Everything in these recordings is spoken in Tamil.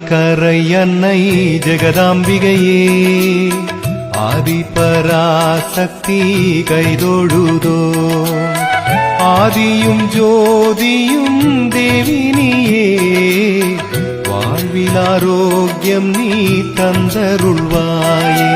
கரையன்னை ஜெகதாம்பிகையே ஆதிபராசக்தி கைதொழுதோ ஆதியும் ஜோதியும் தேவினியே வாழ்வில் ஆரோக்கியம் நீ தந்தருள்வாயே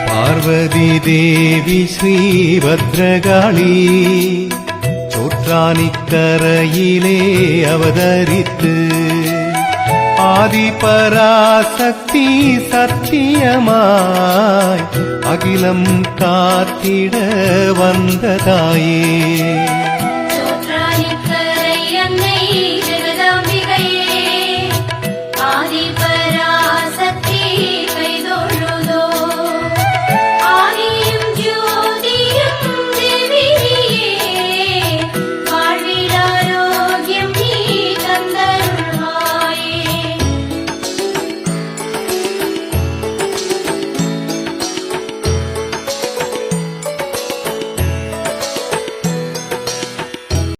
பார்வதி தேவி ஸ்ரீபத்ரகாளி சோற்றானிக்கரையிலே அவதரித்து ஆதிபராசக்தி சத்தியமாய் அகிலம் காத்திட வந்ததாயே